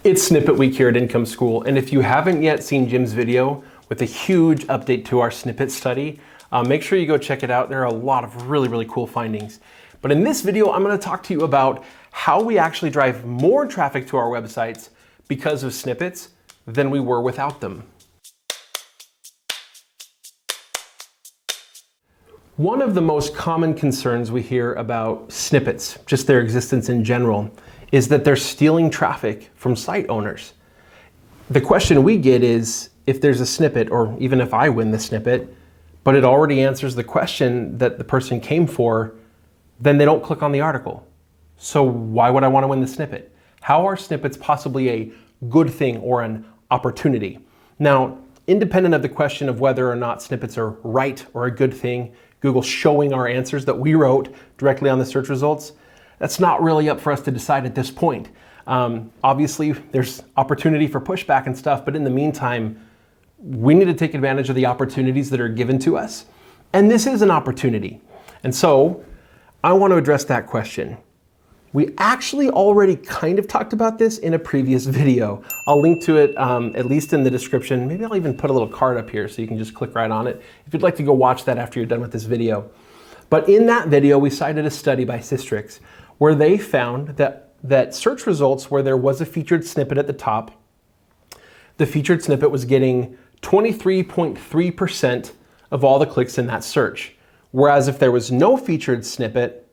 It's Snippet Week here at Income School, and if you haven't yet seen Jim's video with a huge update to our snippet study, make sure you go check it out. There are a lot of really cool findings. But in this video, I'm going to talk to you about how we actually drive more traffic to our websites because of snippets than we were without them. One of the most common concerns we hear about snippets, just their existence in general, is that they're stealing traffic from site owners. The question we get is, if there's a snippet, or even if I win the snippet, but it already answers the question that the person came for, then they don't click on the article. So why would I want to win the snippet? How are snippets possibly a good thing or an opportunity? Now, independent of the question of whether or not snippets are right or a good thing, Google showing our answers that we wrote directly on the search results, that's not really up for us to decide at this point. Obviously, there's opportunity for pushback and stuff, but in the meantime, we need to take advantage of the opportunities that are given to us. And this is an opportunity. And so I want to address that question. We actually already kind of talked about this in a previous video. I'll link to it at least in the description. Maybe I'll even put a little card up here so you can just click right on it if you'd like to go watch that after you're done with this video. But in that video, we cited a study by Systrix where they found that search results where there was a featured snippet at the top, the featured snippet was getting 23.3% of all the clicks in that search. Whereas if there was no featured snippet,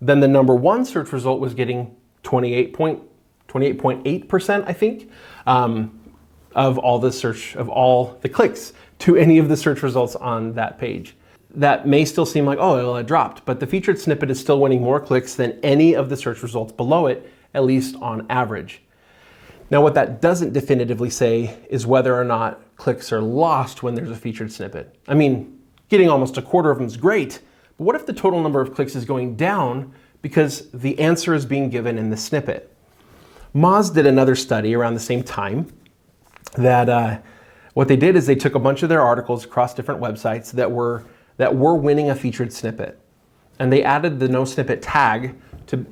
then the number one search result was getting 28.8%, I think, of all the clicks to any of the search results on that page. That may still seem like, oh, well, it dropped, but the featured snippet is still winning more clicks than any of the search results below it, at least on average. Now, what that doesn't definitively say is whether or not clicks are lost when there's a featured snippet. I mean, getting almost a quarter of them is great, but what if the total number of clicks is going down because the answer is being given in the snippet? Moz did another study around the same time that what they did is they took a bunch of their articles across different websites that were winning a featured snippet. And they added the no snippet tag to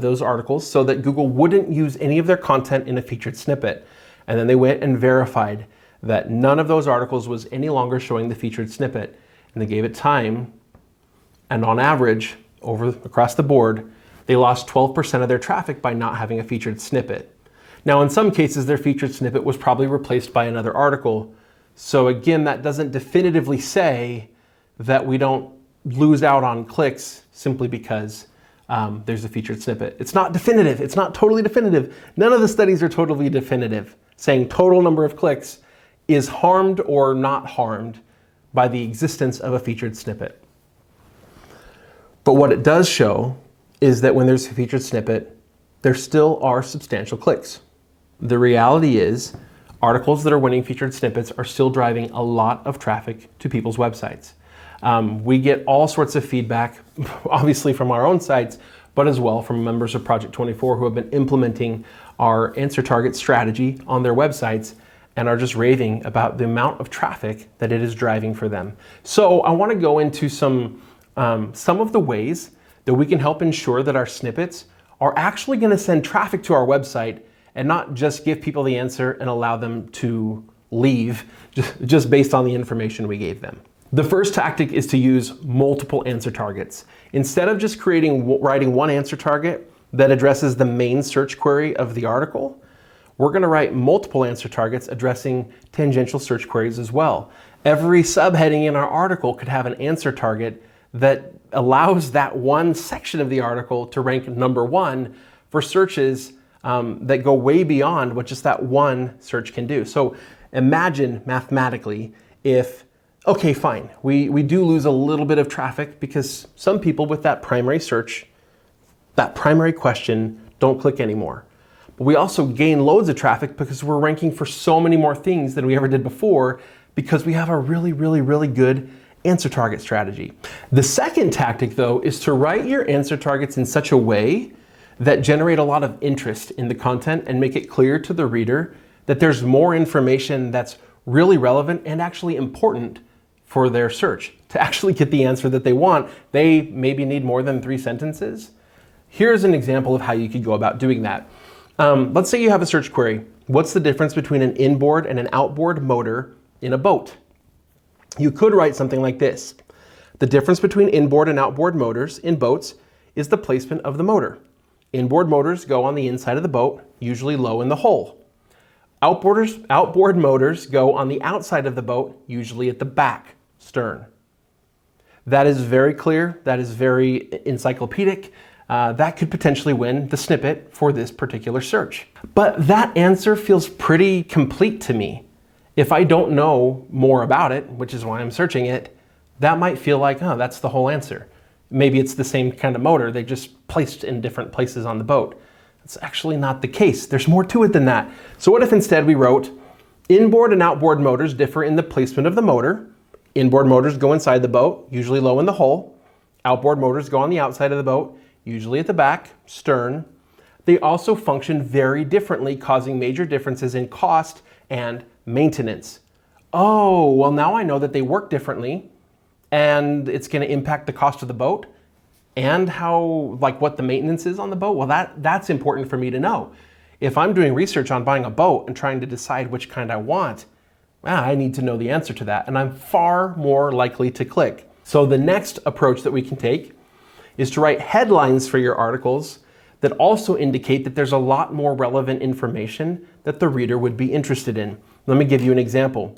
those articles so that Google wouldn't use any of their content in a featured snippet. And then they went and verified that none of those articles was any longer showing the featured snippet. And they gave it time. And on average, across the board, they lost 12% of their traffic by not having a featured snippet. Now, in some cases, their featured snippet was probably replaced by another article. So again, that doesn't definitively say that we don't lose out on clicks simply because there's a featured snippet. It's not definitive. It's not totally definitive. None of the studies are totally definitive, saying total number of clicks is harmed or not harmed by the existence of a featured snippet. But what it does show is that when there's a featured snippet, there still are substantial clicks. The reality is articles that are winning featured snippets are still driving a lot of traffic to people's websites. We get all sorts of feedback, obviously from our own sites, but as well from members of Project 24 who have been implementing our answer target strategy on their websites and are just raving about the amount of traffic that it is driving for them. So I want to go into some of the ways that we can help ensure that our snippets are actually going to send traffic to our website and not just give people the answer and allow them to leave just based on the information we gave them. The first tactic is to use multiple answer targets. Instead of just writing one answer target that addresses the main search query of the article, we're going to write multiple answer targets addressing tangential search queries as well. Every subheading in our article could have an answer target that allows that one section of the article to rank number one for searches that go way beyond what just that one search can do. So imagine mathematically if, okay, fine, we do lose a little bit of traffic because some people with that primary search, that primary question, don't click anymore. But we also gain loads of traffic because we're ranking for so many more things than we ever did before because we have a really good answer target strategy. The second tactic, though, is to write your answer targets in such a way that generate a lot of interest in the content and make it clear to the reader that there's more information that's really relevant and actually important for their search. To actually get the answer that they want, they maybe need more than 3 sentences. Here's an example of how you could go about doing that. Let's say you have a search query. What's the difference between an inboard and an outboard motor in a boat? You could write something like this. The difference between inboard and outboard motors in boats is the placement of the motor. Inboard motors go on the inside of the boat, usually low in the hull. Outboard motors go on the outside of the boat, usually at the back, stern. That is very clear. That is very encyclopedic. That could potentially win the snippet for this particular search. But that answer feels pretty complete to me. If I don't know more about it, which is why I'm searching it, that might feel like, oh, that's the whole answer. Maybe it's the same kind of motor, they just placed in different places on the boat. That's actually not the case. There's more to it than that. So what if instead we wrote, inboard and outboard motors differ in the placement of the motor. Inboard motors go inside the boat, usually low in the hull. Outboard motors go on the outside of the boat, usually at the back, stern. They also function very differently, causing major differences in cost and maintenance. Oh, well now I know that they work differently and it's going to impact the cost of the boat and how, like what the maintenance is on the boat. Well, that's important for me to know. If I'm doing research on buying a boat and trying to decide which kind I want, I need to know the answer to that, and I'm far more likely to click. So the next approach that we can take is to write headlines for your articles that also indicate that there's a lot more relevant information that the reader would be interested in. Let me give you an example.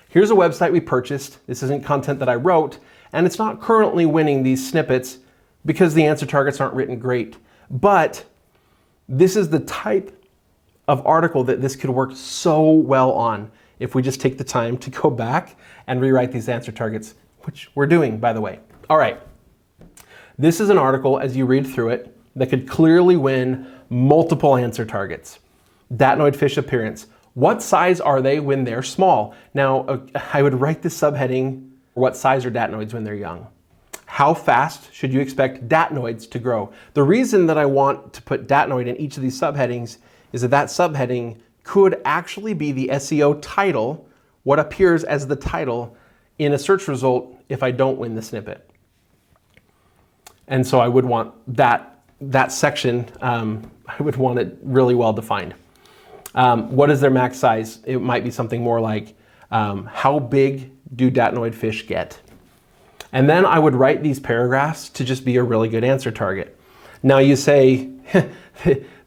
Here's a website we purchased. This isn't content that I wrote, and it's not currently winning these snippets because the answer targets aren't written great. But this is the type of article that this could work so well on if we just take the time to go back and rewrite these answer targets, which we're doing, by the way. All right. This is an article, as you read through it, that could clearly win multiple answer targets. Datnoid fish appearance. What size are they when they're small? Now, I would write this subheading, what size are datnoids when they're young? How fast should you expect datnoids to grow? The reason that I want to put datnoid in each of these subheadings is that that subheading could actually be the SEO title, what appears as the title in a search result if I don't win the snippet. And so I would want that section, I would want it really well defined. What is their max size? It might be something more like, how big do datnoid fish get? And then I would write these paragraphs to just be a really good answer target. Now you say,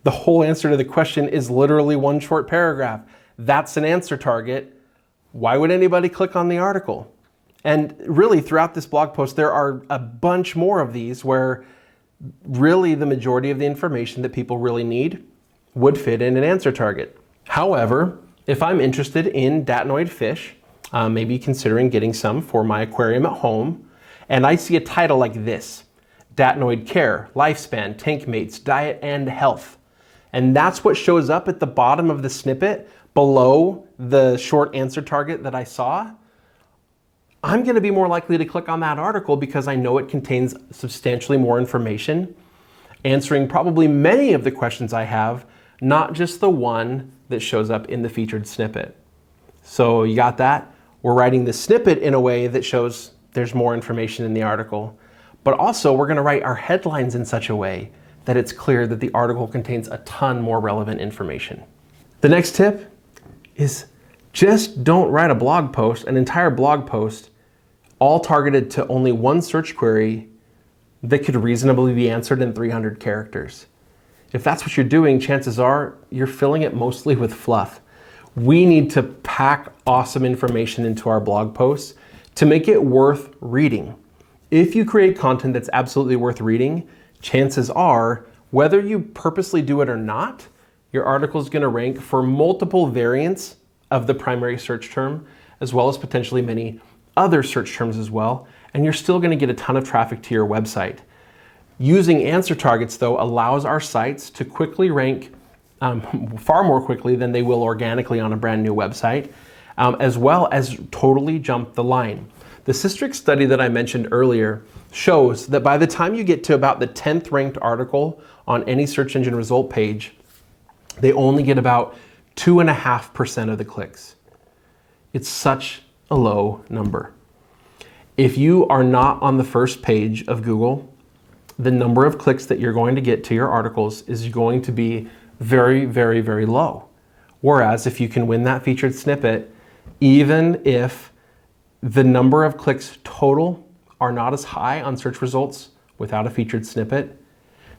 the whole answer to the question is literally one short paragraph. That's an answer target. Why would anybody click on the article? And really throughout this blog post, there are a bunch more of these where really the majority of the information that people really need would fit in an answer target. However, if I'm interested in datnoid fish, maybe considering getting some for my aquarium at home, and I see a title like this, Datnoid Care, Lifespan, Tank Mates, Diet and Health, and that's what shows up at the bottom of the snippet below the short answer target that I saw, I'm going to be more likely to click on that article because I know it contains substantially more information, answering probably many of the questions I have, not just the one that shows up in the featured snippet. So you got that? We're writing the snippet in a way that shows there's more information in the article, but also we're going to write our headlines in such a way that it's clear that the article contains a ton more relevant information. The next tip is just don't write a blog post, an entire blog post, all targeted to only one search query that could reasonably be answered in 300 characters. If that's what you're doing, chances are you're filling it mostly with fluff. We need to pack awesome information into our blog posts to make it worth reading. If you create content that's absolutely worth reading, chances are, whether you purposely do it or not, your article is going to rank for multiple variants of the primary search term, as well as potentially many other search terms as well, and you're still going to get a ton of traffic to your website. Using answer targets, though, allows our sites to quickly rank far more quickly than they will organically on a brand new website, as well as totally jump the line. The Systrix study that I mentioned earlier shows that by the time you get to about the 10th ranked article on any search engine result page, they only get about 2.5% of the clicks. It's such a low number. If you are not on the first page of Google, the number of clicks that you're going to get to your articles is going to be very, very, very low. Whereas if you can win that featured snippet, even if the number of clicks total are not as high on search results without a featured snippet,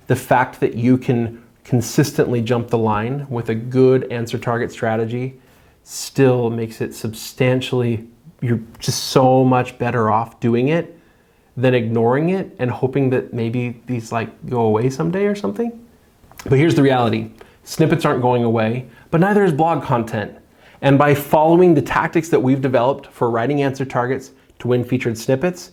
the fact that you can consistently jump the line with a good answer target strategy still makes it substantially, you're just so much better off doing it than ignoring it and hoping that maybe these go away someday or something. But here's the reality. Snippets aren't going away, but neither is blog content. And by following the tactics that we've developed for writing answer targets to win featured snippets,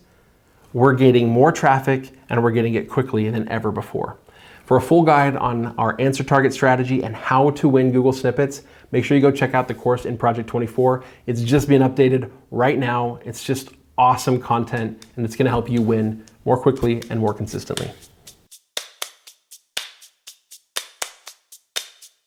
we're getting more traffic and we're getting it quickly than ever before. For a full guide on our answer target strategy and how to win Google Snippets, make sure you go check out the course in Project 24. It's just being updated right now. It's just awesome content and it's gonna help you win more quickly and more consistently.